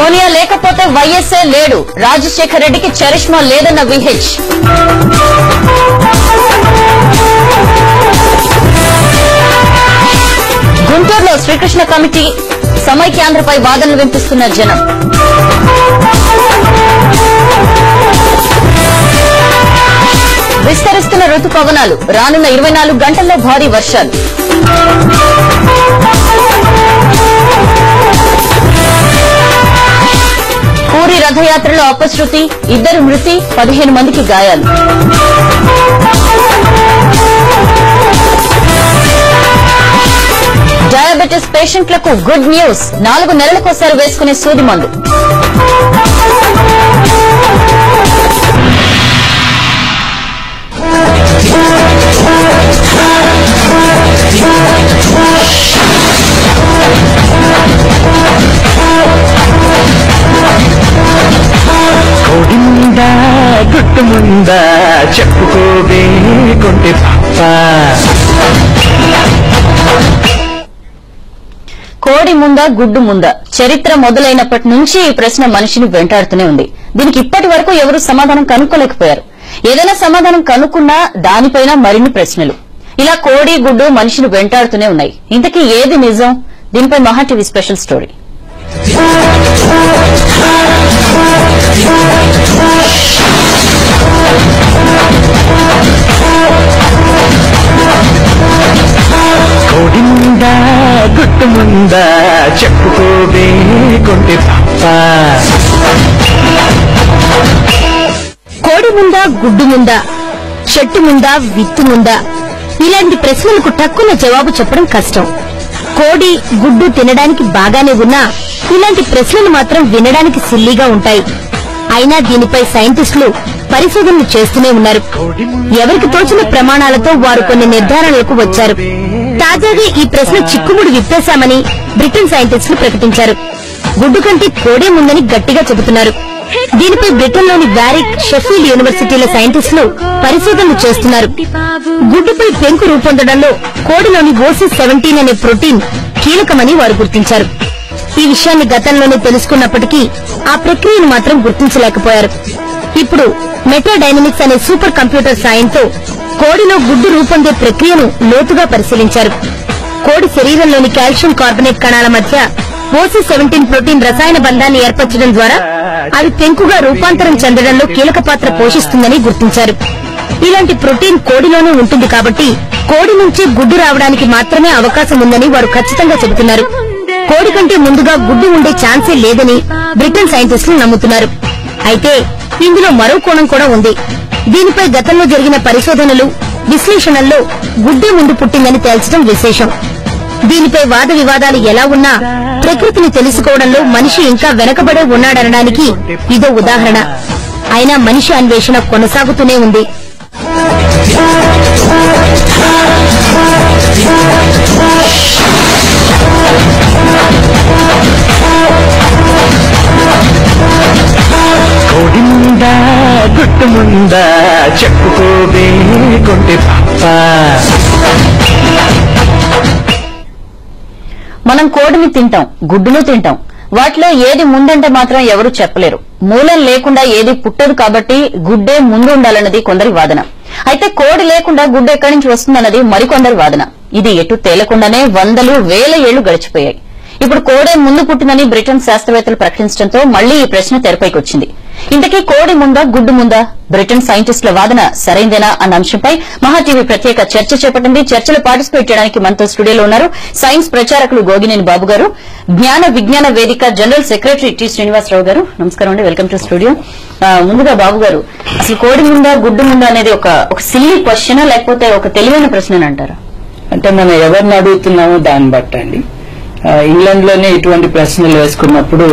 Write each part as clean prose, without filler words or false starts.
సోనియా లేకపోతే వైఎస్ఏ లేడు, రాజశేఖర్ రెడ్డికి చరిష్మా లేదన్న విహెచ్. గుంటూరులో శ్రీకృష్ణ కమిటీ సమైక్యాంధ్రపై వాదనలు వినిపిస్తున్న జనం. విస్తరిస్తున్న రుతుపవనాలు, రానున్న 24 గంటల్లో భారీ వర్షాలు. పూరి రథయాత్రలో అపశృతి, 2 మృతి, 15 మందికి గాయాలు. డయాబెటిస్ పేషెంట్లకు గుడ్ న్యూస్, 4 నెలలకోసారి వేసుకునే సూది మందు. కోడి ముందా గుట్టు ముందా చెప్పుకోవే కొంటే పాప. కోడి ముందా గుడ్డు ముందా, చరిత్ర మొదలైనప్పటి నుంచి ఈ ప్రశ్న మనిషిని వెంటాడుతూనే ఉంది. దీనికి ఇప్పటి వరకు ఎవరూ సమాధానం కనుక్కోలేకపోయారు. ఏదైనా సమాధానం కనుక్కున్నా దానిపైన మరిన్ని ప్రశ్నలు. ఇలా కోడి గుడ్డు మనిషిని వెంటాడుతూనే ఉన్నాయి. ఇంతకీ ఏది నిజం? దీనిపై మహా టీవీ స్పెషల్ స్టోరీ. కోడి ముందా గుట్టు ముందా చెప్పుకోవే కొంటే పాప. కోడి ముందా గుడ్డు ముందా, చెట్టు ముందా విత్తు ముందా, ఇలాంటి ప్రశ్నలకు టక్కున జవాబు చెప్పడం కష్టం. కోడి గుడ్డు తినడానికి బాగానే ఉన్నా ఇలాంటి ప్రశ్నలు మాత్రం వినడానికి సిల్లీగా ఉంటాయి. అయినా దీనిపై సైంటిస్టులు పరిశోధనలు చేస్తూనే ఉన్నారు. ఎవరికి తోచిన ప్రమాణాలతో వారు కొన్ని నిర్ధారణలకు వచ్చారు. తాజాగా ఈ ప్రశ్న చిక్కుముడి విప్పేశామని బ్రిటన్ సైంటిస్టులు ప్రకటించారు. గుడ్డు కంటే కోడే ముందని గట్టిగా చెబుతున్నారు. దీనిపై బ్రిటన్లోని వారిక్, షెఫీల్డ్ యూనివర్సిటీల సైంటిస్టులు పరిశోధనలు చేస్తున్నారు. గుడ్డుపై పెంకు రూపొందడంలో కోడిలోని ఓసి-17 అనే ప్రోటీన్ కీలకమని వారు గుర్తించారు. ఈ విషయాన్ని గతంలోనే తెలుసుకున్నప్పటికీ ఆ ప్రక్రియను మాత్రం గుర్తించలేకపోయారు. ఇప్పుడు మెటాడైనమిక్స్ అనే సూపర్ కంప్యూటర్ సాయంతో కోడిలో గుడ్డు రూపొందే ప్రక్రియను లోతుగా పరిశీలించారు. కోడి శరీరంలోని కాల్షియం కార్బొనేట్ కణాల మధ్య ఓసి-17 ప్రోటీన్ రసాయన బంధాన్ని ఏర్పరచడం ద్వారా అవి పెంకుగా రూపాంతరం చెందడంలో కీలక పాత్ర పోషిస్తుందని గుర్తించారు. ఇలాంటి ప్రోటీన్ కోడిలోనే ఉంటుంది కాబట్టి కోడి నుంచి గుడ్డు రావడానికి మాత్రమే అవకాశం ఉందని వారు ఖచ్చితంగా చెబుతున్నారు. కోడి కంటే ముందుగా గుడ్డు ఉండే ఛాన్సే లేదని బ్రిటన్ సైంటిస్టులు నమ్ముతున్నారు. అయితే ఇందులో మరో కోణం కూడా ఉంది. దీనిపై గతంలో జరిగిన పరిశోధనలు, విశ్లేషణల్లో గుడ్డే ముందు పుట్టిందని తేల్చడం విశేషం. దీనిపై వాద వివాదాలు ఎలా ఉన్నా ప్రకృతిని తెలుసుకోవడంలో మనిషి ఇంకా వెనకబడే ఉన్నాడనడానికి ఇదో ఉదాహరణ. అయినా మనిషి అన్వేషణ కొనసాగుతూనే ఉంది. కోడి ముందా గుట్టు ముందా చెప్పుకోవే కొంటే పాప. మనం కోడిని తింటాం, గుడ్డును తింటాం. వాటిలో ఏది ముందంటే మాత్రం ఎవరూ చెప్పలేరు. మూలం లేకుండా ఏది పుట్టదు కాబట్టి గుడ్డే ముందు ఉండాలన్నది కొందరి వాదన. అయితే కోడి లేకుండా గుడ్డు ఎక్కడి నుంచి వస్తుందన్నది మరికొందరి వాదన. ఇది ఎటు తేలకుండానే 100,000 ఏళ్లు గడిచిపోయాయి. ఇప్పుడు కోడే ముందు పుట్టిందని బ్రిటన్ శాస్త్రవేత్తలు ప్రకటించడంతో మళ్లీ ఈ ప్రశ్న తెరపైకి వచ్చింది. ఇంతకీ కోడి ముందా గుడ్డు ముందా? బ్రిటన్ సైంటిస్టుల వాదన సరైందేనా అన్న అంశంపై మహా టీవీ ప్రత్యేక చర్చ చేపట్టింది. చర్చలో పార్టిసిపేట్ చేయడానికి మనతో స్టూడియోలో ఉన్నారు సైన్స్ ప్రచారకులు గోగినేని బాబు గారు, జ్ఞాన విజ్ఞాన వేదిక జనరల్ సెక్రటరీ టి శ్రీనివాసరావు గారు. నమస్కారం అండి, వెల్కమ్ టు స్టూడియో. ముందుగా బాబు గారు, అసలు కోడి ముందా గుడ్డు ముందా అనేది ఒక సిల్లీ క్వశ్చనా లేకపోతే ఒక తెలివైన ప్రశ్న అంటారా? అంటే మనం ఎవరిని అడుగుతున్నామో దాన్ని బట్టండి. ఇంగ్లాండ్ లోనే ఇటువంటి ప్రశ్నలు వేసుకున్నప్పుడు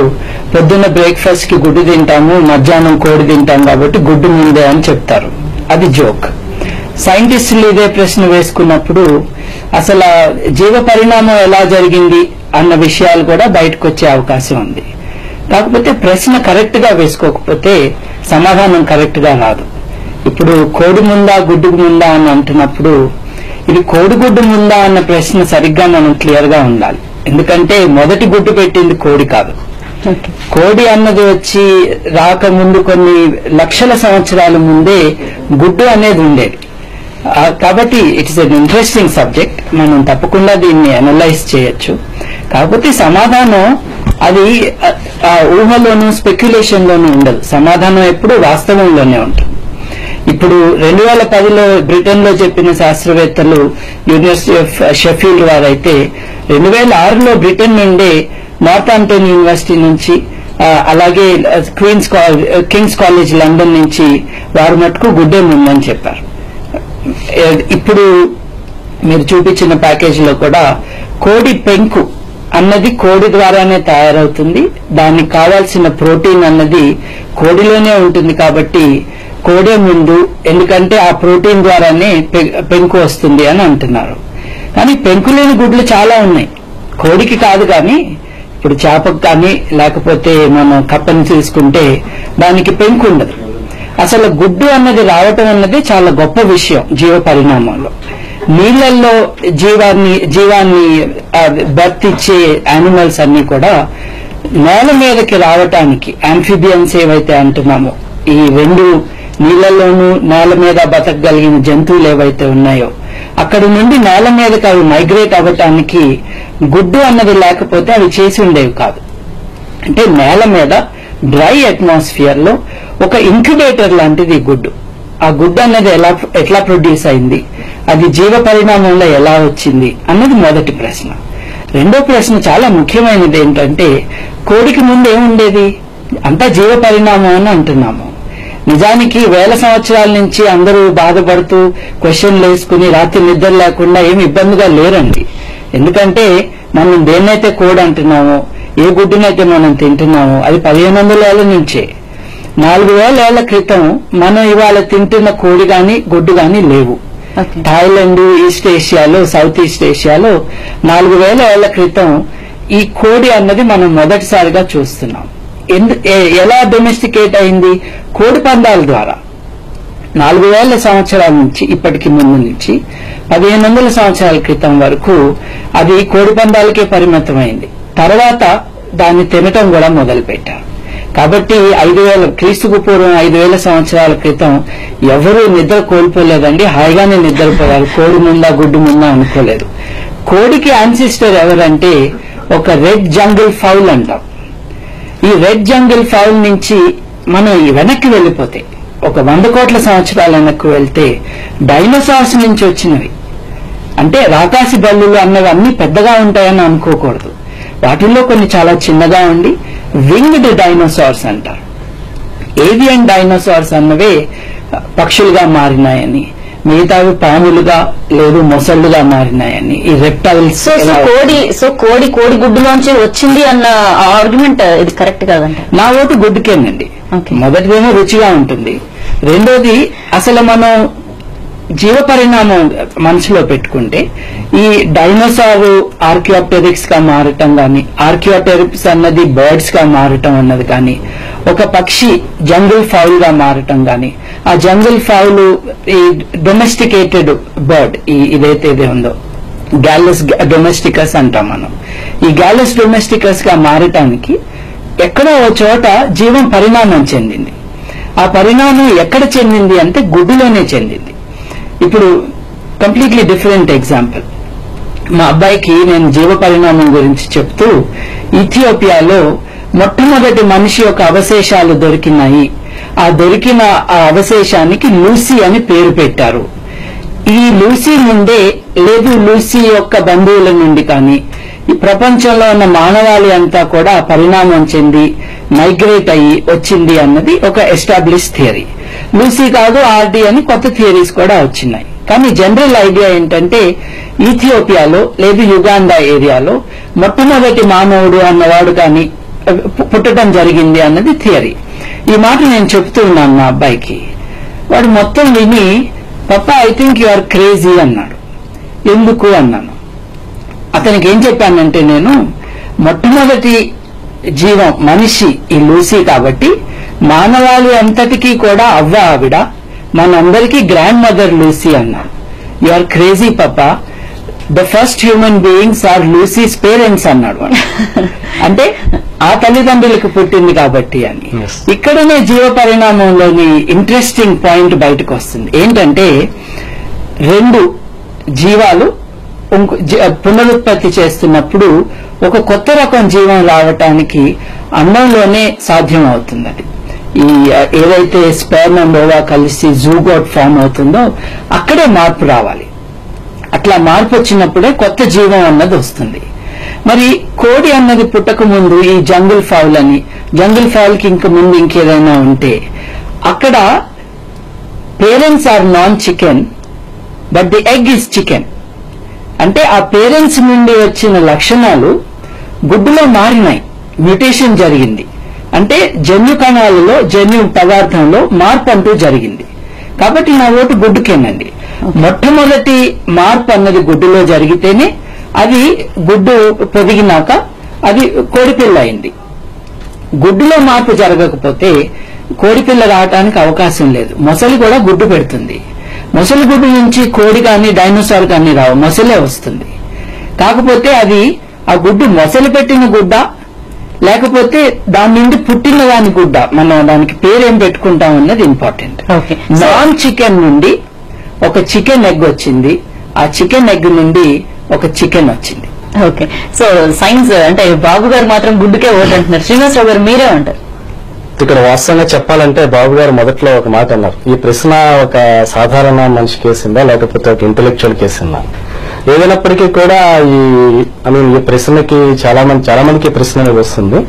పొద్దున్న బ్రేక్ఫాస్ట్ కి గుడ్డు తింటాము, మధ్యాహ్నం కోడి తింటాం కాబట్టి గుడ్డు ముందే అని చెప్తారు. అది జోక్. సైంటిస్టులు ఇదే ప్రశ్న వేసుకున్నప్పుడు అసలు జీవ పరిణామం ఎలా జరిగింది అన్న విషయాలు కూడా బయటకు వచ్చే అవకాశం ఉంది. కాకపోతే ప్రశ్న కరెక్ట్ గా వేసుకోకపోతే సమాధానం కరెక్ట్ గా రాదు. ఇప్పుడు కోడి ముందా గుడ్డుకు ముందా అని అంటున్నప్పుడు ఇది కోడిగుడ్డు ముందా అన్న ప్రశ్న సరిగ్గా మనం క్లియర్ గా ఉండాలి. ఎందుకంటే మొదటి గుడ్డు పెట్టింది కోడి కాదు, కోడి అన్నది వచ్చి రాకముందు కొన్ని లక్షల సంవత్సరాల ముందే గుడ్డు అనేది ఉండేది. కాబట్టి ఇట్స్ ఎన్ ఇంట్రెస్టింగ్ సబ్జెక్ట్, మనం తప్పకుండా దీన్ని అనలైజ్ చేయొచ్చు. కాకపోతే సమాధానం అది ఆ ఊహలోనూ స్పెక్యులేషన్ లోనూ ఉండదు. సమాధానం ఎప్పుడు వాస్తవంలోనే ఉంటుంది. ఇప్పుడు 2010లో బ్రిటన్ లో చెప్పిన శాస్త్రవేత్తలు యూనివర్సిటీ ఆఫ్ షెఫీల్డ్ వారైతే 2006లో బ్రిటన్ నుండే నార్థాంప్టన్ యూనివర్సిటీ నుంచి అలాగే కింగ్స్ కాలేజ్ లండన్ నుంచి వారు మటుకు గుడ్డే ముందని చెప్పారు. ఇప్పుడు మీరు చూపించిన ప్యాకేజీలో కూడా కోడి పెంకు అన్నది కోడి ద్వారానే తయారవుతుంది, దానికి కావాల్సిన ప్రోటీన్ అన్నది కోడిలోనే ఉంటుంది. కాబట్టి కోడే ముందు, ఎందుకంటే ఆ ప్రోటీన్ ద్వారానే పెంకు వస్తుంది అని అంటున్నారు. కానీ పెంకు లేని గుడ్లు చాలా ఉన్నాయి, కోడికి కాదు. కానీ ఇప్పుడు చేపకు కానీ లేకపోతే మనం కప్పని తీసుకుంటే దానికి పెంకు ఉండదు. అసలు గుడ్డు అన్నది రావటం అన్నది చాలా గొప్ప విషయం జీవ పరిణామంలో. నీళ్లలో జీవాన్ని బర్త్ ఇచ్చే యానిమల్స్ అన్ని కూడా నేల మీదకి రావటానికి, ఆంఫిబియన్స్ ఏవైతే అంటున్నామో, ఈ రెండు నీళ్లలోనూ నేల మీద బతకగలిగిన జంతువులు ఏవైతే ఉన్నాయో అక్కడి నుండి నేల మీదకి అవి మైగ్రేట్ అవ్వటానికి గుడ్డు అన్నది లేకపోతే అవి చేసి ఉండేవి కాదు. అంటే నేల మీద డ్రై అట్మాస్ఫియర్ లో ఒక ఇంక్యుబేటర్ లాంటిది గుడ్డు. ఆ గుడ్డు అన్నది ఎట్లా ప్రొడ్యూస్ అయింది, అది జీవ పరిణామంలో ఎలా వచ్చింది అన్నది మొదటి ప్రశ్న. రెండో ప్రశ్న చాలా ముఖ్యమైనది ఏంటంటే, కోడికి ముందు ఏముండేది? అంతా జీవ పరిణామం అని అంటున్నాము. నిజానికి వేల సంవత్సరాల నుంచి అందరూ బాధపడుతూ క్వశ్చన్లు వేసుకుని రాత్రి నిద్ర లేకుండా ఏమి ఇబ్బందిగా లేరండి. ఎందుకంటే మనం దేన్నైతే కోడి అంటున్నామో, ఏ గుడ్డునైతే మనం తింటున్నామో అది 1500 ఏళ్ల నుంచే. 4000 ఏళ్ల క్రితం మనం ఇవాళ తింటున్న కోడి గాని గుడ్డు గాని లేవు. థాయిలాండ్, ఈస్ట్ ఏషియాలో, సౌత్ ఈస్ట్ ఏషియాలో 4000 ఏళ్ల క్రితం ఈ కోడి అన్నది మనం మొదటిసారిగా చూస్తున్నాం. ఎలా డొమెస్టికేట్ అయింది? కోడి పందాల ద్వారా. 4000 సంవత్సరాల నుంచి ఇప్పటికి ముందు నుంచి 1500 సంవత్సరాల క్రితం వరకు అది కోడి పందాలకే పరిమితమైంది. తర్వాత దాన్ని తినటం కూడా మొదలు పెట్టారు. కాబట్టి 5000 క్రీస్తుకు పూర్వం 5000 సంవత్సరాల క్రితం ఎవరూ నిద్ర కోల్పోలేదండి, హాయిగానే నిద్రపోయారు. కోడి ముందా గుడ్డు ముందా అనుకోలేదు. కోడికి యాన్సిస్టర్ ఎవరంటే ఒక రెడ్ జంగిల్ ఫౌల్ అంటాం. ఈ రెడ్ జంగిల్ ఫౌల్ నుంచి మనం వెనక్కి వెళ్ళిపోతే ఒక 100 కోట్ల సంవత్సరాల వెనక్కి వెళ్తే డైనోసార్స్ నుంచి వచ్చినవి. అంటే రాకాసి బల్లులు అన్నవి అన్ని పెద్దగా ఉంటాయని అనుకోకూడదు. వాటిల్లో కొన్ని చాలా చిన్నగా ఉండి వింగ్డ్ డైనోసార్స్ అంటారు. ఏవియన్ డైనోసార్స్ అన్నవే పక్షులుగా మారినాయని, మిగతావి పాములుగా లేదు మొసళ్లుగా మారినాయని. ఈ రెప్టైల్స్ కోడి గుడ్డులోంచి వచ్చింది అన్న ఆర్గ్యుమెంట్ ఇది కరెక్ట్ కాదండి. నా ఓటు గుడ్డుకేనండి. మొదటిదేమో రుచిగా ఉంటుంది, రెండోది అసలు మనం జీవ పరిణామం మనసులో పెట్టుకుంటే ఈ డైనోసార్ ఆర్కియోప్టెరిక్స్ గా మారటం గాని, ఆర్కియోప్టెరిక్స్ అన్నది బర్డ్స్ గా మారటం అన్నది కానీ, ఒక పక్షి జంగిల్ ఫౌల్ గా మారటం గాని, ఆ జంగిల్ ఫౌల్ ఈ డొమెస్టికేటెడ్ బర్డ్ ఇదైతే ఉందో గ్యాలస్ డొమెస్టికస్ అంటాం మనం. ఈ గ్యాలస్ డొమెస్టికస్ గా మారటానికి ఎక్కడో ఓ చోట జీవం పరిణామం చెందింది. ఆ పరిణామం ఎక్కడ చెందింది అంటే గుడ్డులోనే చెందింది. ఇప్పుడు కంప్లీట్లీ డిఫరెంట్ ఎగ్జాంపుల్. మా అబ్బాయికి నేను జీవ పరిణామం గురించి చెప్తూ, ఇథియోపియాలో మొట్టమొదటి మనిషి యొక్క అవశేషాలు దొరికినాయి. ఆ దొరికిన ఆ అవశేషానికి లూసీ అని పేరు పెట్టారు. ఈ లూసీ నుండే లేదు లూసీ యొక్క బంధువుల నుండి కానీ ఈ ప్రపంచంలో ఉన్న మానవాళి అంతా కూడా పరిణామం చెంది మైగ్రేట్ అయ్యి వచ్చింది అన్నది ఒక ఎస్టాబ్లిష్ థియరీ. లూసీ కాదు ఆర్డీ అని కొత్త థియరీస్ కూడా వచ్చినాయి. కానీ జనరల్ ఐడియా ఏంటంటే ఇథియోపియాలో లేదు యుగాండా ఏరియాలో మొట్టమొదటి మానవుడు అన్నవాడు కానీ పుట్టడం జరిగింది అన్నది థియరీ. ఈ మాట నేను చెప్తూ ఉన్నాను మా అబ్బాయికి. వాడు మొత్తం విని, papa I think you are crazy అన్నాడు. ఎందుకు అన్నాను. అతనికి ఏం చెప్పానంటే, నేను మొట్టమొదటి జీవం మనిషి ఈ లూసీ కాబట్టి మానవాళి అంతటికీ కూడా అవ్వ ఆవిడ, మనందరికీ గ్రాండ్ మదర్ లూసీ అన్నాను. You are crazy papa, the first human beings are Lucy's parents అన్నాడు. అంటే ఆ తల్లిదండ్రులకు పుట్టింది కాబట్టి అని. Yes. ఇక్కడనే జీవ పరిణామంలోని ఇంట్రెస్టింగ్ పాయింట్ బయటకు వస్తుంది. ఏంటంటే 2 జీవాలు పునరుత్పత్తి చేస్తున్నప్పుడు ఒక కొత్త రకం జీవం రావటానికి అండంలోనే సాధ్యం అవుతుంది. అది ఈ ఏదైతే స్పెర్మ్ అండ్ ఓవా కలిసి జూగోట్ ఫామ్ అవుతుందో అక్కడే మార్పు రావాలి. అట్లా మార్పు వచ్చినప్పుడే కొత్త జీవం అన్నది వస్తుంది. మరి కోడి అన్నది పుట్టక ముందు ఈ జంగిల్ ఫౌల్ అని, జంగిల్ ఫౌల్ కి ఇంక ముందు ఇంకేదైనా ఉంటే అక్కడ parents are non chicken but the egg is chicken. అంటే ఆ పేరెంట్స్ నుండి వచ్చిన లక్షణాలు గుడ్డులో మారినాయి, మ్యూటేషన్ జరిగింది. అంటే జన్యు కణాలలో జన్యు పదార్థంలో మార్పు అంటూ జరిగింది. కాబట్టి నా ఓటు గుడ్డుకేనండి. మొట్టమొదటి మార్పు అన్నది గుడ్డులో జరిగితేనే అది గుడ్డు పొదిగినాక అది కోడిపిల్ల అయింది. గుడ్డులో మార్పు జరగకపోతే కోడిపిల్ల రావటానికి అవకాశం లేదు. మొసలి కూడా గుడ్డు పెడుతుంది. మొసలి గుడ్డు నుంచి కోడి కానీ డైనోసార్ కానీ రావు, మొసలే వస్తుంది. కాకపోతే అది ఆ గుడ్డు మొసలి పెట్టిన గుడ్డ లేకపోతే దాని నుండి పుట్టిన దాని గుడ్డ, మనం దానికి పేరేం పెట్టుకుంటాం అన్నది ఇంపార్టెంట్. నాన్ చికెన్ నుండి ఒక చికెన్ ఎగ్ వచ్చింది, ఆ చికెన్ ఎగ్ నుండి ఒక చికెన్ వచ్చింది. ఓకే, సో సైన్స్ అంటే బాబు గారు మాత్రం గుడ్డుకే ఓటు అంటున్నారు. శ్రీనివాసరావు గారు మీరే అంటారు? ఇక్కడ వాస్తవంగా చెప్పాలంటే బాబు గారు మొదట్లో ఒక మాట అన్నారు, ఈ ప్రశ్న ఒక సాధారణ మనిషి కేసిందా లేకపోతే ఒక ఇంటెలెక్చువల్ కేసిందా. ఏదైనప్పటికీ కూడా ఈ ప్రశ్నకి చాలా మందికి ప్రశ్న అనేది వస్తుంది.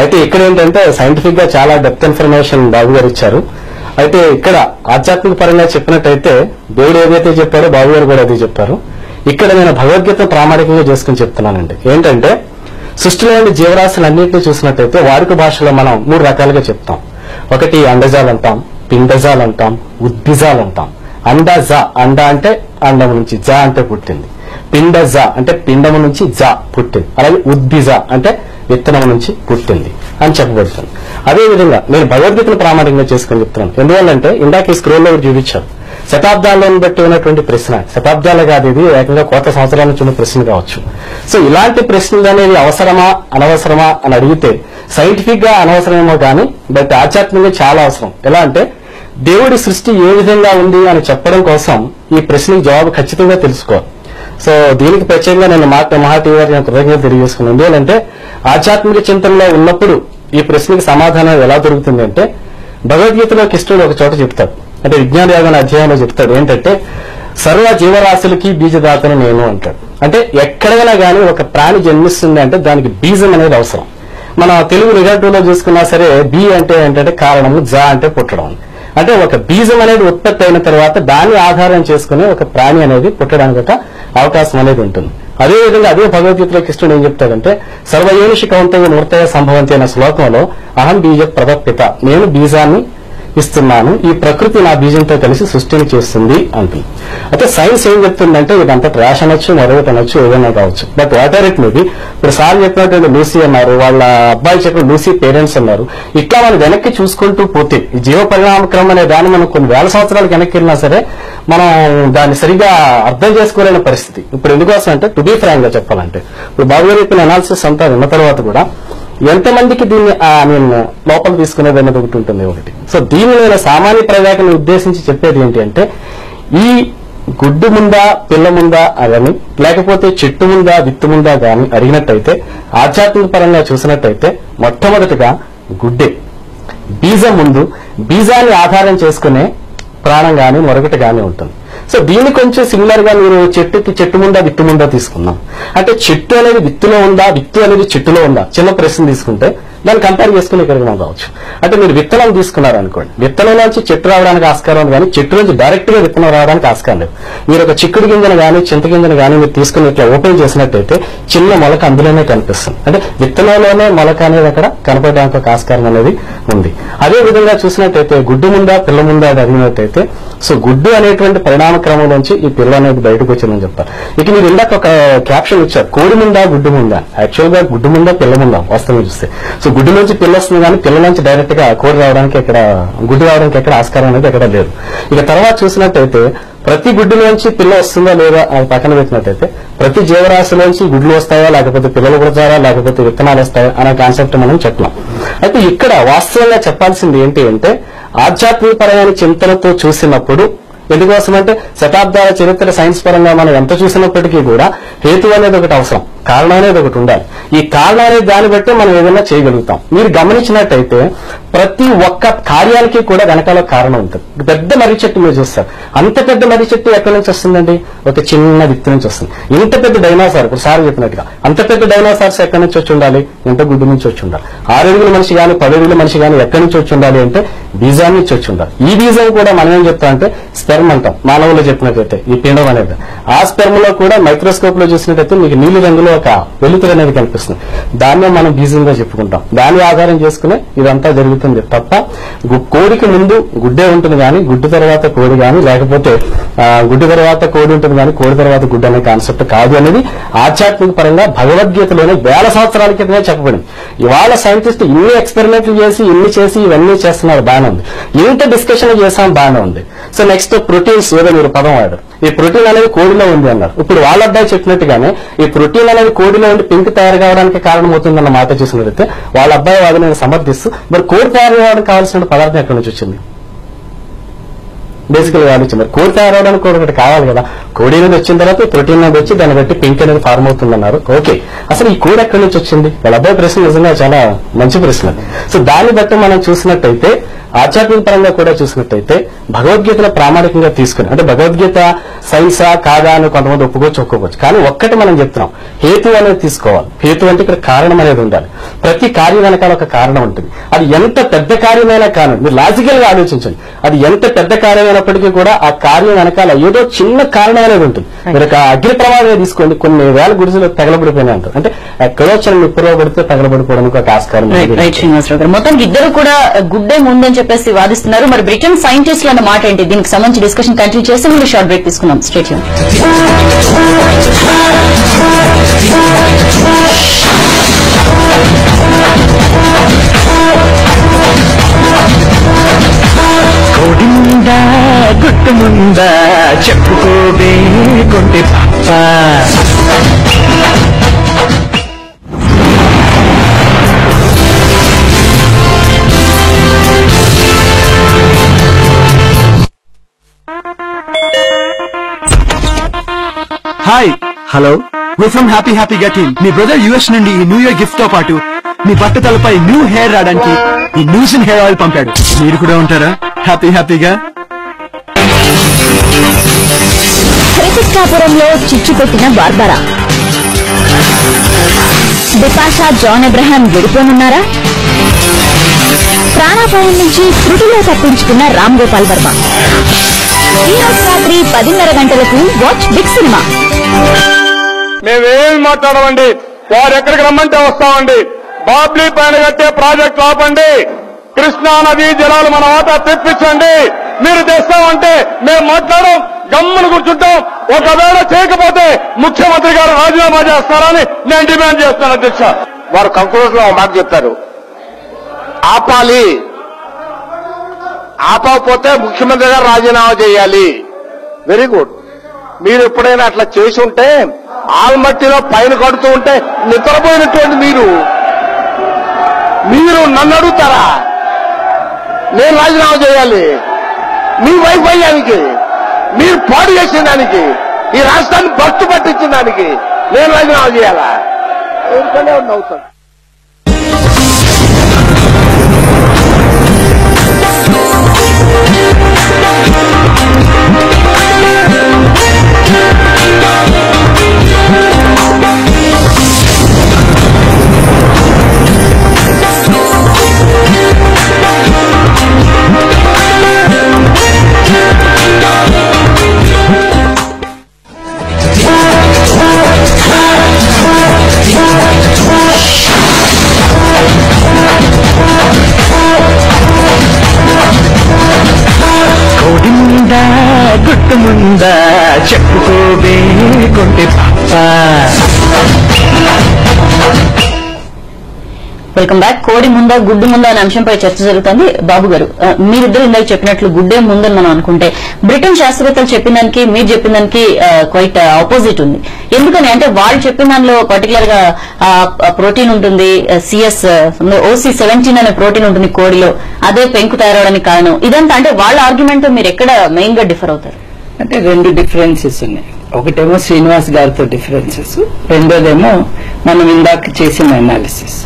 అయితే ఇక్కడ ఏంటంటే సైంటిఫిక్ గా చాలా డెప్త్ ఇన్ఫర్మేషన్ బాబు గారు ఇచ్చారు. అయితే ఇక్కడ ఆధ్యాత్మిక పరంగా చెప్పినట్టయితే దేవుడు ఏదైతే చెప్పారో బాబు గారు కూడా అదే చెప్పారు. ఇక్కడ నేను భగవద్గీత ప్రామాణికంగా చేసుకుని చెప్తున్నానండి. ఏంటంటే సృష్టిలోని జీవరాశులన్నింటినీ చూసినట్టయితే వాడుక భాషలో మనం 3 రకాలుగా చెప్తాం. ఒకటి అండజాలు అంటాం, పిండజాలు అంటాం, ఉద్భిజాలు అంటాం. అండ అంటే అండం నుంచి, జా అంటే పుట్టింది. పిండజ అంటే పిండము నుంచి జా పుట్టింది. అలాగే ఉద్భిజ అంటే విత్తనం నుంచి పుట్టింది అని చెప్పబడుతుంది. అదేవిధంగా నేను భగవద్గీతను ప్రామాణికంగా చేసుకుని చెప్తున్నాను. ఎందువల్లంటే ఇందాక ఈ స్క్రోల్లో చూపించారు, శతాబ్దాలను బట్టి ఉన్నటువంటి ప్రశ్న. శతాబ్దాలు కాదు, ఇది ఏకంగా కోట్ల సంవత్సరాల నుంచి ఉన్న ప్రశ్న కావచ్చు. సో ఇలాంటి ప్రశ్నలు అనేవి అవసరమా అనవసరమా అని అడిగితే సైంటిఫిక్ గా అనవసరమేమో కానీ బట్ ఆధ్యాత్మికంగా చాలా అవసరం. ఎలా అంటే దేవుడి సృష్టి ఏ విధంగా ఉంది అని చెప్పడం కోసం ఈ ప్రశ్నకి జవాబు ఖచ్చితంగా తెలుసుకోవాలి. సో దీనికి ప్రత్యేకంగా నేను మహాటీవీ గారికి కృతజ్ఞత తెలియజేసుకున్నాను. ఎందుకంటే ఆధ్యాత్మిక చింతనలో ఉన్నప్పుడు ఈ ప్రశ్నకి సమాధానం ఎలా దొరుకుతుంది అంటే భగవద్గీతలో కృష్ణుడు ఒక చోట చెప్తాడు, అంటే విజ్ఞాన యోగ అధ్యాయంలో చెప్తాడు ఏంటంటే సర్వ జీవరాశులకి బీజదాతను నేను అంటాడు. అంటే ఎక్కడైనా గానీ ఒక ప్రాణి జన్మిస్తుంది అంటే దానికి బీజం అనేది అవసరం. మన తెలుగు నిఘంటువులో చూసుకున్నా సరే బి అంటే ఏంటంటే కారణము, జా అంటే పుట్టడం. అంటే ఒక బీజం అనేది ఉత్పత్తి అయిన తర్వాత దాన్ని ఆధారం చేసుకుని ఒక ప్రాణి అనేది పుట్టడానికి ఒక అవకాశం అనేది ఉంటుంది. అదేవిధంగా అదే భగవద్గీతలో కృష్ణుడు ఏం చెప్తాడంటే సర్వయోనిషి కౌంతయ మూర్తయ సంభవంతి అనే శ్లోకంలో అహం బీజ ప్రదప్పిత, నేను బీజాన్ని ఇస్తున్నాను, ఈ ప్రకృతి నా బీజంతో కలిసి సృష్టిని చేస్తుంది అంటుంది. అయితే సైన్స్ ఏం చెప్తుందంటే ఇదంతా ట్రాష్ అనొచ్చు, మరొకటి అనొచ్చు, ఏదైనా కావచ్చు. But what are it maybe ఇప్పుడు సార్ చెప్పినటువంటి లూసీ అన్నారు, వాళ్ళ అబ్బాయి చెప్పిన లూసీ పేరెంట్స్ అన్నారు. ఇట్లా మనం వెనక్కి చూసుకుంటూ పోతే ఈ జీవ పరిణామక్రమం అనే దాన్ని మనం కొన్ని వేల సంవత్సరాలకు వెనక్కి వెళ్ళినా సరే మనం దాన్ని సరిగా అర్థం చేసుకోలేని పరిస్థితి. ఇప్పుడు ఎందుకోసం అంటే టు బీ ఫ్రాంక్ గా చెప్పాలంటే ఇప్పుడు బాబు గారు చెప్పిన అనాలిసిస్ అంతా విన్న తర్వాత కూడా ఎంతమందికి దీన్ని లోపల తీసుకునేది అనేది ఒకటి ఉంటుంది ఒకటి. సో దీన్ని నేను సామాన్య ప్రజాకుని ఉద్దేశించి చెప్పేది ఏంటి అంటే ఈ గుడ్డు ముందా పిల్ల ముందా అని లేకపోతే చెట్టు ముందా విత్తు ముందా గాని అడిగినట్టయితే ఆధ్యాత్మిక పరంగా చూసినట్టయితే మొట్టమొదటిగా గుడ్డే. బీజం ముందు బీజాన్ని ఆధారం చేసుకునే ప్రాణం గాని మరొకటి గాని ఉంటుంది. సో దీన్ని కొంచెం సిమిలర్ గా మీరు చెట్టు ముందా విత్తు ముందా తీసుకున్నాం అంటే చెట్టు అనేది విత్తులో ఉందా, విత్తు అనేది చెట్టులో ఉందా, చిన్న ప్రశ్న తీసుకుంటే దాన్ని కంపేర్ చేసుకుని ఇక్కడికి మనం కావచ్చు. అంటే మీరు విత్తనం తీసుకున్నారు అనుకోండి, విత్తనం నుంచి చెట్టు రావడానికి ఆస్కారం ఉంది కానీ చెట్టు నుంచి డైరెక్ట్ గా విత్తనం రావడానికి ఆస్కారం లేదు. మీరు ఒక చిక్కుడు గింజను కానీ చింత గింజను కానీ మీరు తీసుకుని ఇట్లా ఓపెన్ చేసినట్టయితే చిన్న మొలక అందులోనే కనిపిస్తుంది. అంటే విత్తనంలోనే మొలక అనేది అక్కడ కనపడడానికి ఒక ఆస్కారం అనేది ఉంది. అదే విధంగా చూసినట్టయితే గుడ్డు ముందా పిల్ల ముందా అది అడిగినట్టయితే సో గుడ్డు అనేటువంటి పరిణామ క్రమం నుంచి ఈ పిల్ల అనేది బయటకు వచ్చిందని చెప్తారు. ఇక మీరు ఇందాక ఒక క్యాప్షన్ ఇచ్చారు, కోడి ముందా గుడ్డు ముందా. యాక్చువల్ గా గుడ్డు ముందా పిల్ల ముందా వాస్తవం చూస్తే. సో గుడ్డు నుంచి పిల్ల వస్తుంది కానీ పిల్ల నుంచి డైరెక్ట్ గా కోడి రావడానికి ఎక్కడ గుడ్డు రావడానికి ఎక్కడ ఆస్కారం అనేది ఎక్కడ లేదు. ఇక తర్వాత చూసినట్టయితే ప్రతి గుడ్డులోంచి పిల్ల వస్తుందా లేదా అది పక్కన పెట్టినట్టయితే ప్రతి జీవరాశిలోంచి గుడ్లు వస్తాయా లేకపోతే పిల్లలు పుడతారా లేకపోతే విత్తనాలు వస్తాయా అనే కాన్సెప్ట్ మనం చెప్పలేం. అయితే ఇక్కడ వాస్తవంగా చెప్పాల్సింది ఏంటి అంటే ఆధ్యాత్మికపరమైన చింతనతో చూసినప్పుడు, ఎందుకోసమంటే శతాబ్దాల చరిత్ర సైన్స్ పరంగా మనం ఎంత చూసినప్పటికీ కూడా హేతు అనేది ఒకటి అవసరం, కారణం అనేది ఒకటి ఉండాలి. ఈ కారణం అనేది దాన్ని బట్టి మనం ఏదైనా చేయగలుగుతాం. మీరు గమనించినట్టయితే ప్రతి ఒక్క కార్యానికి కూడా వెనకాల కారణం ఉంటుంది. పెద్ద మర్రి చెట్టు మీరు చూస్తారు, అంత పెద్ద మర్రి చెట్టు ఎక్కడి నుంచి వస్తుందండి? ఒక చిన్న విత్తు నుంచి వస్తుంది. ఇంత పెద్ద డైనోసార్, ఇప్పుడు సార్ చెప్పినట్టుగా అంత పెద్ద డైనోసార్స్ ఎక్కడి నుంచి వచ్చి ఉండాలి? ఇంత గుడ్డు నుంచి వచ్చి ఉండాలి. 6 అడుగుల మనిషి కానీ 10 అడుగుల మనిషి కానీ ఎక్కడి నుంచి వచ్చి ఉండాలి అంటే బీజాన్ని నుంచి వచ్చి ఉండాలి. ఈ బీజం కూడా మనం ఏం చెప్తాం అంటే స్పెర్మ్ అంటాం. మానవులు చెప్పినట్టయితే ఈ పిండం అనేది ఆ స్పెర్మ్ లో కూడా మైక్రోస్కోప్ లో చూసినట్టయితే మీకు నీలి రంగులో ఒక వెలుతురు అనేది కనిపిస్తుంది. దాన్నే మనం బీజంగా చెప్పుకుంటాం. దాన్ని ఆధారం చేసుకునే ఇదంతా జరుగుతుంది తప్ప కోడికి ముందు గుడ్డే ఉంటుంది కానీ గుడ్డు తర్వాత కోడి కానీ లేకపోతే గుడ్డు తర్వాత కోడి ఉంటుంది కానీ కోడి తర్వాత గుడ్డు అనే కాన్సెప్ట్ కాదు అనేది ఆధ్యాత్మిక పరంగా భగవద్గీతలోనే 1000 సంవత్సరాల క్రితమే చెప్పబడింది. ఇవాళ సైంటిస్ట్ ఇన్ని ఎక్స్పెరిమెంట్లు చేసి ఇన్ని చేసి ఇవన్నీ చేస్తున్నారు, బాగానే ఉంది. ఇంత డిస్కషన్ చేసాం, బాగానే ఉంది. సో నెక్స్ట్ ప్రోటీన్స్ ఏదో మీరు పదం వాడారు. ఈ ప్రోటీన్ అనేది కోడిలో ఉంది అన్నారు. ఇప్పుడు వాళ్ళ అబ్బాయి చెప్పినట్టుగానే ఈ ప్రోటీన్ అనేది కోడిలో ఉండి పింక్ తయారు కావడానికి కారణమవుతుందన్న మాట చూసినట్లయితే వాళ్ళ అబ్బాయి వాదనని సమర్థిస్తూ మరి కోడి తయారు కావడానికి కావాల్సిన పదార్థం ఎక్కడి నుంచి వచ్చింది? బేసికల్ గా ఆలోచించి మరి కోడి తయారవడానికి కూడా ఒకటి కావాలి కదా. కోడి అనేది వచ్చిన తర్వాత ప్రోటీన్ అనేది వచ్చి దాన్ని బట్టి పింక్ అనేది ఫార్మ్ అవుతుందన్నారు. ఓకే, అసలు ఈ కోడి ఎక్కడి నుంచి వచ్చింది? వాళ్ళ అబ్బాయి ప్రశ్న నిజంగా చాలా మంచి ప్రశ్న. సో దాన్ని బట్టి మనం చూసినట్టయితే ఆధ్యాత్మిక పరంగా కూడా చూసినట్టయితే భగవద్గీతను ప్రామాణికంగా తీసుకుని, అంటే భగవద్గీత సైన్సా కాదా అని కొంతమంది ఒప్పుకోవచ్చు. కానీ ఒక్కటి మనం చెప్తున్నాం, హేతు అనేది తీసుకోవాలి. హేతు అంటే ఇక్కడ కారణం అనేది ఉండాలి. ప్రతి కార్యం వెనకాల ఒక కారణం ఉంటుంది. అది ఎంత పెద్ద కార్యమైనా కానీ మీరు లాజికల్ గా ఆలోచించండి. అది ఎంత పెద్ద కార్యమైనప్పటికీ కూడా ఆ కార్యం వెనకాల ఏదో చిన్న కారణం అనేది ఉంటుంది. మీరు ఒక అగ్ని ప్రమాదం తీసుకోండి, కొన్ని వేల గుడిసెలు తగలబడిపోయినాయి అంటారు. అంటే ఎక్కడో చిన్న నిప్పులో పడితే తగలబడిపోవడానికి ఒక ఆస్కారం. మొత్తానికి ఇద్దరు కూడా గుడ్డే ముందని చెప్పేసి వాదిస్తున్నారు. మరి బ్రిటన్ సైంటిస్టులు అన్న మాట ఏంటి? దీనికి సంబంధించి డిస్కషన్ కంటిన్యూ చేస్తే ముందు షార్ట్ బ్రేక్ తీసుకున్నాం. Stay tune. కోడి ముందా గుట్టు ముందా చెప్పుకోవే కొంటే పాప. Hi, hello, we're from Happy Happy Get In. Me brother US నుండి ఈ న్యూ ఇయర్ గిఫ్ట్ తో పాటు మీ బట్టతలపై న్యూ హెయిర్ రావడానికి ఈ న్యూసిన్ హెయిర్ ఆయిల్ పంపాడు. మీరు కూడా ఉంటారా హ్యాపీ హ్యాపీగా? ప్రతిష్టాపురంలో చిచ్చుపెట్టిన బార్బరా, బిపాషా జాన్ అబ్రహాం విడిపోనున్నారా? ప్రాణాపాయం నుంచి త్రుటిలో తప్పించుకున్న రామ్ గోపాల్ వర్మ. ఈరోజు రాత్రి 10:30 గంటలకు వాచ్ బిగ్ సినిమా. మేమేం మాట్లాడమండి, వారు ఎక్కడికి రమ్మంటే వస్తామండి. బాబ్లీ పైన కట్టే ప్రాజెక్ట్ ఆపండి, కృష్ణా నదీ జలాలు మన వాటా తెప్పించండి. మీరు తెస్తామంటే మేము మాట్లాడడం, గమ్మును కూర్చుంటాం. ఒకవేళ చేయకపోతే ముఖ్యమంత్రి గారు రాజీనామా చేస్తారని నేను డిమాండ్ చేస్తాను అధ్యక్ష. వారు కంక్లూజన్ లో ఒక మాట చెప్తారు, ఆపాలి, ఆపకపోతే ముఖ్యమంత్రి గారు రాజీనామా చేయాలి. Very good. మీరు ఎప్పుడైనా అట్లా చేసి ఉంటే ఆల్మట్టిలో పైన కడుతూ ఉంటే నిద్రపోయినటువంటి మీరు నన్ను అడుగుతారా నేను రాజీనామా చేయాలి? మీ వైఫల్యానికి, మీరు పాడు చేసిన దానికి, ఈ రాష్ట్రాన్ని భక్తు పట్టించిన దానికి నేను రాజీనామా చేయాలా? ఎందుకంటే అవుతాను. Welcome back. కోడి ముందా గుడ్డు ముందా అనే అంశంపై చర్చ జరుగుతుంది. బాబు గారు, మీరిద్దరు ఇందాక చెప్పినట్లు గుడ్డే ముందని మనం అనుకుంటే బ్రిటన్ శాస్త్రవేత్తలు చెప్పిన దానికి మీరు చెప్పిన దానికి క్వైట్ ఆపోజిట్ ఉంది. ఎందుకని అంటే వాళ్ళు చెప్పిన దానిలో పర్టికులర్ గా ప్రోటీన్ ఉంటుంది, OC17 అనే ప్రోటీన్ ఉంటుంది కోడిలో, అదే పెంకు తయారవడానికి కారణం ఇదంతా. అంటే వాళ్ళ ఆర్గ్యుమెంట్ మీరు ఎక్కడ మెయిన్ గా డిఫర్ అవుతారు? అంటే రెండు డిఫరెన్సెస్ ఉన్నాయి. ఒకటేమో శ్రీనివాస్ గారితో డిఫరెన్సెస్, రెండోదేమో మనం ఇందాక చేసిన అనాలిసిస్.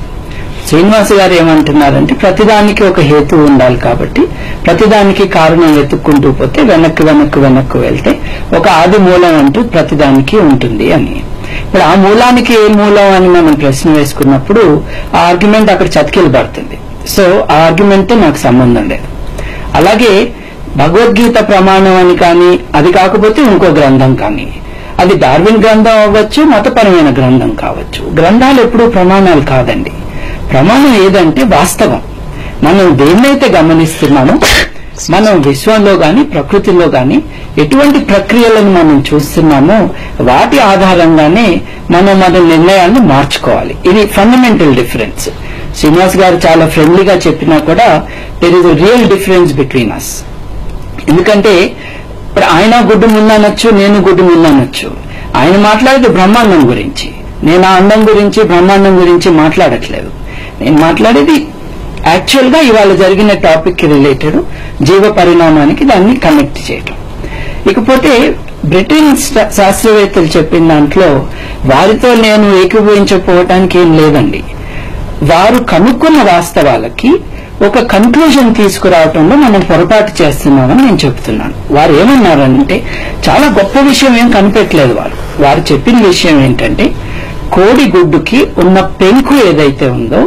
శ్రీనివాస్ గారు ఏమంటున్నారంటే ప్రతిదానికి ఒక హేతు ఉండాలి కాబట్టి ప్రతిదానికి కారణం వెతుక్కుంటూ పోతే వెనక్కు వెళ్తే ఒక ఆది మూలం అంటూ ప్రతిదానికి ఉంటుంది అని. ఇప్పుడు ఆ మూలానికి ఏ మూలం అని మనం ప్రశ్న వేసుకున్నప్పుడు ఆ ఆర్గ్యుమెంట్ అక్కడ చతికిలు పడుతుంది. సో ఆ ఆర్గ్యుమెంట్ నాకు సంబంధం లేదు. అలాగే భగవద్గీత ప్రమాణం అని కానీ, అది కాకపోతే ఇంకో గ్రంథం కానీ, అది డార్విన్ గ్రంథం అవ్వచ్చు, మతపరమైన గ్రంథం కావచ్చు, గ్రంథాలు ఎప్పుడూ ప్రమాణాలు కాదండి. ప్రమాణం ఏదంటే వాస్తవం. మనం దేన్నైతే గమనిస్తున్నామో, మనం విశ్వంలో గాని ప్రకృతిలో గాని ఎటువంటి ప్రక్రియలను మనం చూస్తున్నామో వాటి ఆధారంగానే మనం మన నిర్ణయాలను మార్చుకోవాలి. ఇది ఫండమెంటల్ డిఫరెన్స్. శ్రీనివాస్ గారు చాలా ఫ్రెండ్లీగా చెప్పినా కూడా there is a real difference between us. ఎందుకంటే ఇప్పుడు ఆయన గుడ్డు ముందనొచ్చు, నేను గుడ్డు ముందనొచ్చు. ఆయన మాట్లాడేది బ్రహ్మాండం గురించి, నేను ఆ అండం గురించి బ్రహ్మాండం గురించి మాట్లాడట్లేదు. నేను మాట్లాడేది యాక్చువల్ గా ఇవాళ జరిగిన టాపిక్ కి రిలేటెడ్ జీవ పరిణామానికి దాన్ని కనెక్ట్ చేయటం. ఇకపోతే బ్రిటన్ శాస్త్రవేత్తలు చెప్పిన దాంట్లో వారితో నేను ఏకీభవించకపోవటానికి ఏం లేదండి. వారు కనుక్కున్న వాస్తవాలకి ఒక కన్క్లూజన్ తీసుకురావటంలో మనం పొరపాటు చేస్తున్నామని నేను చెప్తున్నాను. వారు ఏమన్నారంటే చాలా గొప్ప విషయం ఏం కనిపెట్టలేదు. వారు చెప్పిన విషయం ఏంటంటే కోడి గుడ్డుకి ఉన్న పెంకు ఏదైతే ఉందో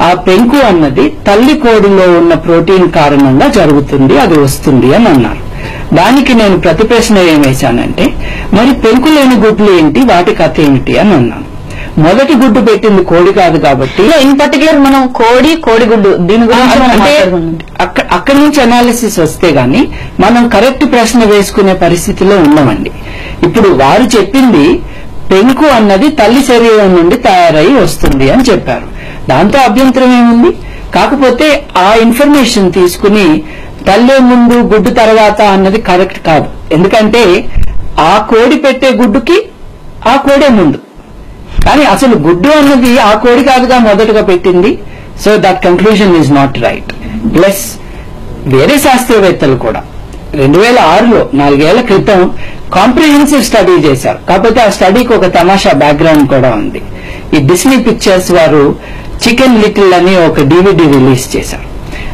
ఆ పెంకు అన్నది తల్లి కోడిలో ఉన్న ప్రోటీన్ కారణంగా జరుగుతుంది, అది వస్తుంది అని అన్నారు. దానికి నేను ప్రతి ప్రశ్న ఏం వేశానంటే మరి పెంకు లేని గుడ్లు ఏంటి, వాటి కథ ఏమిటి అని అన్నాను. మొదటి గుడ్డు పెట్టింది కోడి కాదు కాబట్టి ఇన్ పర్టికులర్ మనం కోడిగుడ్డు దీని గురించి అక్కడి నుంచి అనాలిసిస్ వస్తే గాని మనం కరెక్ట్ ప్రశ్న వేసుకునే పరిస్థితిలో ఉన్నామండి. ఇప్పుడు వారు చెప్పింది పెంకు అన్నది తల్లి శరీరం నుండి తయారై వస్తుంది అని చెప్పారు. దాంతో అభ్యంతరం ఏముంది? కాకపోతే ఆ ఇన్ఫర్మేషన్ తీసుకుని తల్లి ముందు గుడ్డు తర్వాత అన్నది కరెక్ట్ కాదు. ఎందుకంటే ఆ కోడి పెట్టే గుడ్డుకి ఆ కోడే ముందు, కానీ అసలు గుడ్డు అన్నది ఆ కోడి కాదుగా మొదటగా పెట్టింది. So that conclusion is not right. Plus వేరే శాస్త్రవేత్తలు కూడా 2006లో 4 ఏళ్ల క్రితం కాంప్రిహెన్సివ్ స్టడీ చేశారు. కాకపోతే ఆ స్టడీకి ఒక తమాషా బ్యాక్గ్రౌండ్ కూడా ఉంది. ఈ డిస్నీ పిక్చర్స్ వారు చికెన్ లిటిల్ అని ఒక DVD రిలీజ్ చేశారు.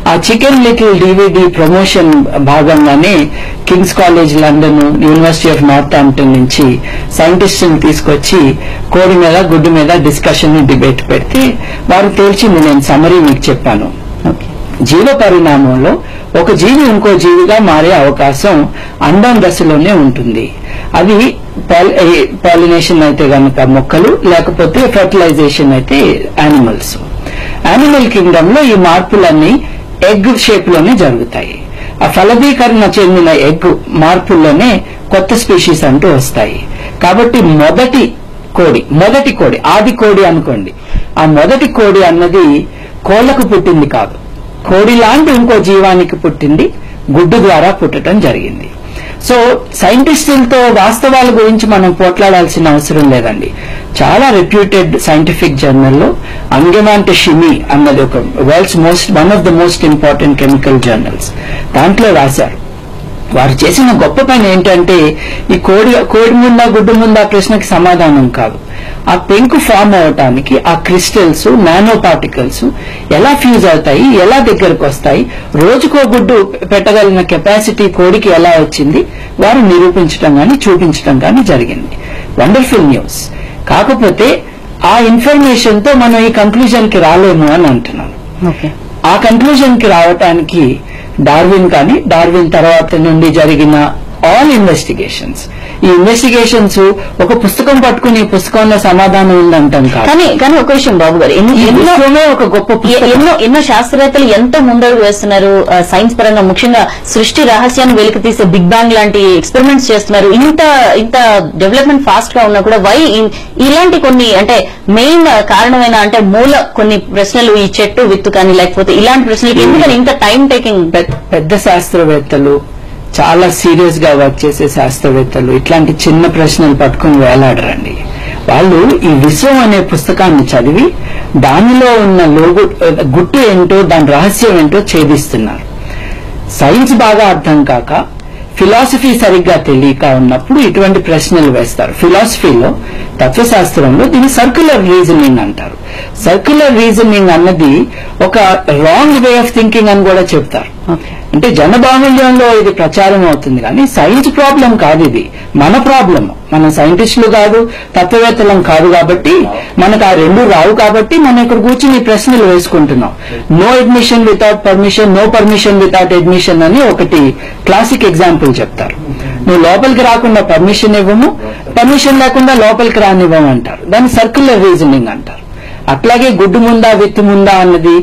ఆ చికెన్ లిటిల్ DVD ప్రమోషన్ భాగంగానే King's College London, University of Northampton నుంచి సైంటిస్టులను తీసుకొచ్చి కోడి మీద గుడ్డు మీద డిస్కషన్ డిబేట్ పెడితే వారు తేల్చింది నేను సమరీ మీకు చెప్పాను. జీవ పరిణామంలో ఒక జీవి ఇంకో జీవిగా మారే అవకాశం అండం దశలోనే ఉంటుంది. అది పాలినేషన్ అయితే గనక మొక్కలు, లేకపోతే ఫెర్టిలైజేషన్ అయితే యానిమల్స్. యానిమల్ కింగ్డమ్ లో ఈ మార్పులన్నీ ఎగ్ షేప్ లోనే జరుగుతాయి. ఆ ఫలదీకరణ చెందిన ఎగ్ మార్పుల్లోనే కొత్త స్పీషీస్ అంటూ వస్తాయి. కాబట్టి మొదటి కోడి ఆది కోడి అనుకోండి. ఆ మొదటి కోడి అన్నది కోళ్లకు పుట్టింది కాదు, కోడి లాంటి ఇంకో జీవానికి పుట్టింది, గుడ్డు ద్వారా పుట్టడం జరిగింది. సో సైంటిస్టులతో వాస్తవాల గురించి మనం పోట్లాడాల్సిన అవసరం లేదండి. చాలా రెప్యూటెడ్ సైంటిఫిక్ జర్నల్లో అంగెమాంట షిమి అన్నది ఒక one of the most important chemical journals, దాంట్లో రాశారు. వారు చేసిన గొప్ప పని ఏంటంటే ఈ కోడి ముందా గుడ్డు ముందా ప్రశ్నకి సమాధానం కాదు, ఆ పెంకు ఫామ్ అవటానికి ఆ క్రిస్టల్స్, నానో పార్టికల్స్ ఎలా ఫ్యూజ్ అవుతాయి, ఎలా దగ్గరకు వస్తాయి, రోజుకో గుడ్డు పెట్టగలిగిన కెపాసిటీ కోడికి ఎలా వచ్చింది వారు నిరూపించడం గాని చూపించడం గాని జరిగింది. Wonderful news. కాకపోతే ఆ ఇన్ఫర్మేషన్ తో మనం ఈ కంక్లూజన్ కి రాలేము అని అంటున్నాను. ఆ కంక్లూజన్ కి రావటానికి డార్విన్ కానీ డార్విన్ తర్వాత నుండి జరిగిన ఆల్ ఇన్వెస్టిగేషన్స్. ఈ ఇన్వెస్టిగేషన్స్ ఒక పుస్తకం పట్టుకుని ఈ పుస్తకంలో సమాధానం ఉందంటాం కాదు. కానీ ఒక విషయం బాబు గారు, ఒక గొప్ప ఎన్నో శాస్త్రవేత్తలు ఎంతో ముందడుగు వేస్తున్నారు సైన్స్ పరంగా. ముఖ్యంగా సృష్టి రహస్యాన్ని వెలికి తీసే బిగ్ బ్యాంగ్ లాంటి ఎక్స్పెరిమెంట్స్ చేస్తున్నారు. ఇంత డెవలప్మెంట్ ఫాస్ట్ గా ఉన్నా కూడా వై ఇలాంటి కొన్ని అంటే మెయిన్ కారణమైన అంటే మూల కొన్ని ప్రశ్నలు, ఈ చెట్టు విత్తు కానీ లేకపోతే ఇలాంటి ప్రశ్నలు ఎందుకని ఇంత టైం టేకింగ్? పెద్ద శాస్త్రవేత్తలు, చాలా సీరియస్ గా వర్క్ చేసే శాస్త్రవేత్తలు ఇట్లాంటి చిన్న ప్రశ్నలు పట్టుకుని వేలాడరండి. వాళ్ళు ఈ విశ్వం అనే పుస్తకాన్ని చదివి దానిలో ఉన్న గుట్టు ఏంటో, దాని రహస్యం ఏంటో ఛేదిస్తున్నారు. సైన్స్ బాగా అర్థం కాక, ఫిలాసఫీ సరిగ్గా తెలియక ఉన్నప్పుడు ఇటువంటి ప్రశ్నలు వేస్తారు. ఫిలాసఫీలో, తత్వశాస్త్రంలో దీన్ని సర్క్యులర్ రీజనింగ్ అంటారు. సర్క్యులర్ రీజనింగ్ అన్నది ఒక రాంగ్ వే ఆఫ్ థింకింగ్ అని కూడా చెప్తారు. అంటే జనబాహుళ్యంలో ఇది ప్రచారం అవుతుంది, కానీ సైన్స్ ప్రాబ్లం కాదు, ఇది మన ప్రాబ్లం. మన సైంటిస్టులు కాదు, తత్వవేత్తలం కాదు, కాబట్టి మనకు ఆ రెండు రావు, కాబట్టి మనం ఇక్కడ కూర్చుని ప్రశ్నలు వేసుకుంటున్నాం. No admission without permission, no permission without admission అని ఒకటి క్లాసిక్ ఎగ్జాంపుల్ చెప్తారు. నువ్వు లోపలికి రాకుండా పర్మిషన్ ఇవ్వము, పర్మిషన్ లేకుండా లోపలికి రానివ్వము అంటారు. దాన్ని సర్క్యులర్ రీజనింగ్ అంటారు. అట్లాగే గుడ్డు ముందా విత్తు ముందా అన్నది,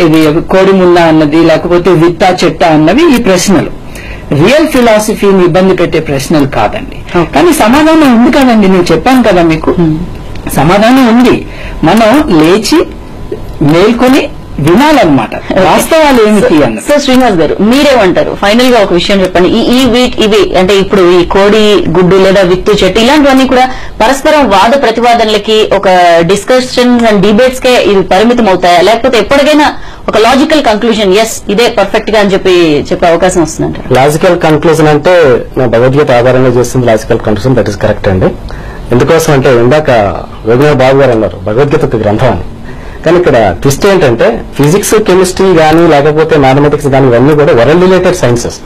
ఇది కోడి ముందా అన్నది, లేకపోతే విత్తా చెట్ట అన్నవి ఈ ప్రశ్నలు రియల్ ఫిలాసఫీని ఇబ్బంది పెట్టే ప్రశ్నలు కాదండి. కానీ సమాధానం ఉంది కదండి, నేను చెప్పాను కదా మీకు, సమాధానం ఉంది. మనం లేచి మేల్కొని వినాలన్నమాట వాస్తవాలు ఏమిటి అన్న. సో శ్రీనివాస్ గారు, మీరేమంటారు? ఫైనల్ గా ఒక విషయం చెప్పండి. ఇవి అంటే ఇప్పుడు ఈ కోడి గుడ్డు లేదా విత్తు చెట్టు ఇలాంటివన్నీ కూడా పరస్పరం వాద ప్రతివాదనలకి, ఒక డిస్కషన్ అండ్ డిబేట్స్ కే ఇవి పరిమితం అవుతాయా, లేకపోతే ఎప్పటికైనా ఒక లాజికల్ కంక్లూజన్ ఎస్ ఇదే పర్ఫెక్ట్ గా అని చెప్పే అవకాశం వస్తుందంటారు? లాజికల్ కంక్లూజన్ అంటే నేను భగవద్గీత ఆధారంగా చేస్తుంది logical conclusion, that is correct అండి. ఎందుకోసం అంటే ఇందాక వేణుగోపాల్ బాబు గారు అన్నారు భగవద్గీత ఒక గ్రంథం అని. కానీ ఇక్కడ ట్విస్ట్ ఏంటంటే ఫిజిక్స్, కెమిస్ట్రీ కానీ లేకపోతే మ్యాథమెటిక్స్ కానీ ఇవన్నీ కూడా వరల్డ్ రిలేటెడ్ సైన్సెస్.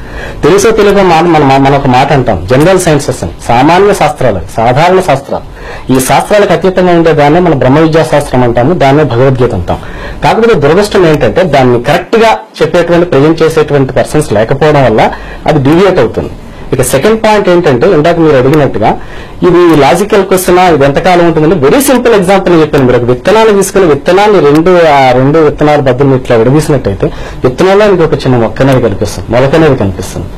తెలుసో తెలుగు మన ఒక మాట అంటాం జనరల్ సైన్సెస్ అని, సామాన్య శాస్త్రాలు, సాధారణ శాస్త్రాలు. ఈ శాస్త్రాలకు అతీతంగా ఉండే దాన్ని మనం బ్రహ్మ విద్యా శాస్త్రం అంటాము, దాన్నే భగవద్గీత అంటాం. కాకపోతే దురదృష్టం ఏంటంటే దాన్ని కరెక్ట్ గా చెప్పేటువంటి ప్రజెంట్ చేసేటువంటి పర్సన్స్ లేకపోవడం వల్ల అది డివియేట్ అవుతుంది. ఇక సెకండ్ పాయింట్ ఏంటంటే ఇందాక మీరు అడిగినట్టుగా ఇది లాజికల్ క్వశ్చన్, ఇది ఎంతకాలం ఉంటుందంటే వెరీ సింపుల్ ఎగ్జాంపుల్ చెప్పాను. మీరు ఒక విత్తనాలు తీసుకుని విత్తనాన్ని రెండు విత్తనాల బద్దలు ఇట్లా విడదీసినట్టయితే విత్తనంలో మీకు ఒక చిన్న మొక్క అనేది కనిపిస్తుంది, మొలక అనేది కనిపిస్తుంది.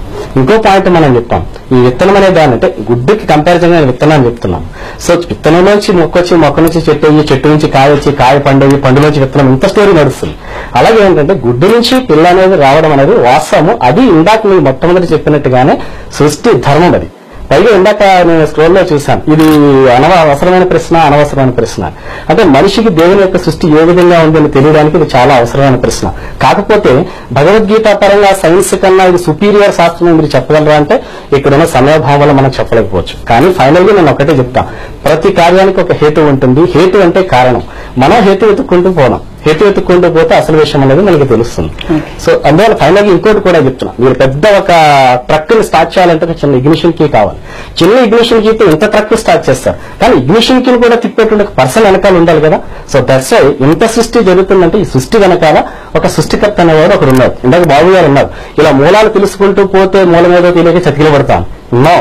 ఇంకో పాయింట్ మనం చెప్తాం, ఈ విత్తనం అనే దాని అంటే గుడ్డుకి కంపారిజన్ గా విత్తనాన్ని చెప్తున్నాం. సో విత్తనంలోంచి మొక్క వచ్చి, మొక్క నుంచి చెట్టు అయ్యి, చెట్టు నుంచి కాయ వచ్చి, కాయ పండు, పండులోంచి విత్తనం, ఇంత స్టోరీ నడుస్తుంది. అలాగే ఏంటంటే గుడ్డు నుంచి పిల్ల అనేది రావడం అనేది వాస్తవము. అది ఇందాక మీరు మొట్టమొదటి చెప్పినట్టుగానే సృష్టి ధర్మం. అది పైగా ఇందాక నేను స్క్రోల్లో చూశాను, ఇది అవసరమైన ప్రశ్న, అనవసరమైన ప్రశ్న. అంటే మనిషికి దేవుని యొక్క సృష్టి ఏ విధంగా ఉందని తెలియడానికి ఇది చాలా అవసరమైన ప్రశ్న. కాకపోతే భగవద్గీత పరంగా సైన్స్ కన్నా ఇది సుపీరియర్ శాస్త్రం మీరు చెప్పగలరా అంటే ఇక్కడున్న సమయభావం వల్ల మనం చెప్పలేకపోవచ్చు. కానీ ఫైనల్ గా నేను ఒకటే చెప్తా, ప్రతి కార్యానికి ఒక హేతు ఉంటుంది. హేతు అంటే కారణం. మనం హేతు వెతుక్కుంటూ పోవడం, హేతు వెతుక్కుంటూ పోతే అసలు విషయం అనేది మనకి తెలుస్తుంది. సో అందువల్ల ఫైనల్ గా ఇంకోటి కూడా చెప్తున్నా, మీరు పెద్ద ఒక ట్రక్ ని స్టార్ట్ చేయాలంటే ఒక చిన్న ఇగ్నిషన్ కీ కావాలి. చిన్న ఇగ్నిషన్ కీతో ఇంత ట్రక్ స్టార్ట్ చేస్తారు, కానీ ఇగ్నిషన్ కీని కూడా తిప్పేటువంటి ఒక పర్సన్ వెనకాల ఉండాలి కదా. సో దట్స్ వై ఇంత సృష్టి జరుగుతుందంటే ఈ సృష్టి వెనకాల ఒక సృష్టికర్త అనేవాడు ఒకడు ఉన్నారు. ఇందాక బాబు గారు ఉన్నారు, ఇలా మూలాలు తెలుసుకుంటూ పోతే మూలం ఏదో తెలియక చతికిల పడతాం. నో,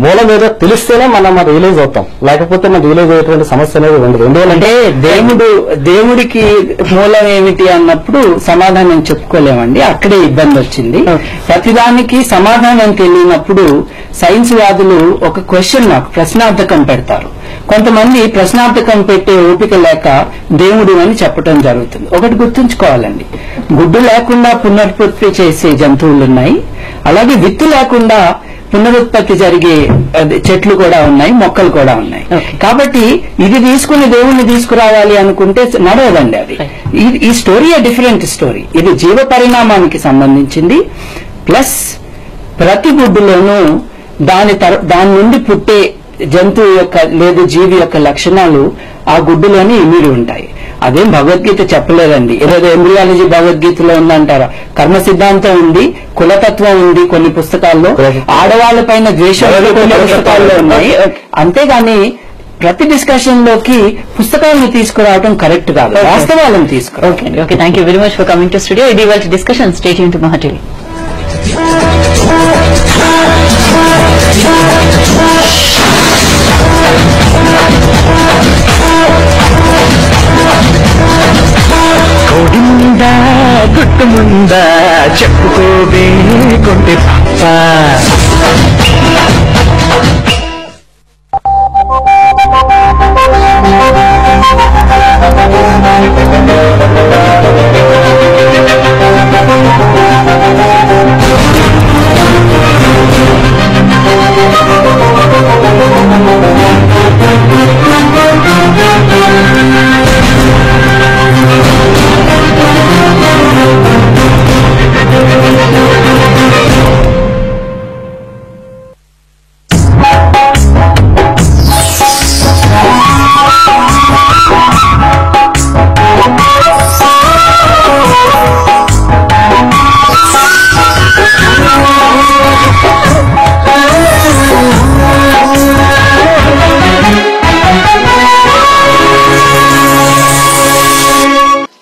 మూలం ఏదో తెలిస్తేనే మనం రియలైజ్ అవుతాం, లేకపోతే మనం రియలైజ్ అయ్యేటువంటి సమస్య అనేది ఉండదు. ఎందువల్లంటే దేవుడికి మూలం ఏమిటి అన్నప్పుడు సమాధానం చెప్పుకోలేమండి, అక్కడే ఇబ్బంది వచ్చింది. ప్రతిదానికి సమాధానం తెలియనప్పుడు సైన్స్ వాదులు ఒక క్వశ్చన్ మార్క్, ప్రశ్నార్థకం పెడతారు. కొంతమంది ప్రశ్నార్థకం పెట్టే ఓపిక లేక దేవుడు అని చెప్పడం జరుగుతుంది. ఒకటి గుర్తుంచుకోవాలండి, గుడ్డు లేకుండా పునరుత్పత్తి చేసే జంతువులున్నాయి, అలాగే విత్తు లేకుండా పునరుత్పత్తి జరిగే చెట్లు కూడా ఉన్నాయి, మొక్కలు కూడా ఉన్నాయి. కాబట్టి ఇది తీసుకుని దేవుణ్ణి తీసుకురావాలి అనుకుంటే నడవదండి. అది ఈ స్టోరీ డిఫరెంట్ స్టోరీ. ఇది జీవ పరిణామానికి సంబంధించింది. ప్లస్ ప్రతి గుడ్డులోనూ దాని నుండి పుట్టే జంతువు యొక్క లేదు జీవి యొక్క లక్షణాలు ఆ గుడ్డులోని ఇమిడి ఉంటాయి. అదేం భగవద్గీత చెప్పలేదండి. ఏదో ఎంబ్రియాలజీ భగవద్గీతలో ఉందంటారా? కర్మ సిద్ధాంతం ఉంది, కులతత్వం ఉంది కొన్ని పుస్తకాల్లో, ఆడవాళ్ల పైన ద్వేషం కొన్ని పుస్తకాల్లో ఉన్నాయి. అంతేగాని ప్రతి డిస్కషన్ లోకి పుస్తకాలను తీసుకురావడం కరెక్ట్ కాదు, వాస్తవాలను తీసుకురావాలి. Okay, thank you very much for coming to studio. ఇది ఇవాళ డిస్కషన్. స్టే ట్యూన్ టు మహా టీవీ. ముందా చెప్పుకోవే కొంటే పాప.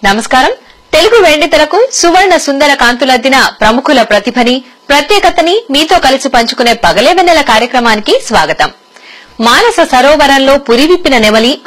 నమస్కారం. తెలుగు వెండితెరకు సువర్ణ సుందర కాంతులద్దిన ప్రముఖుల ప్రతిభని, ప్రత్యేకతని మీతో కలిసి పంచుకునే పగలే వెన్నెల కార్యక్రమానికి స్వాగతం. మానస సరోవరంలో పురివిప్పిన నెమలి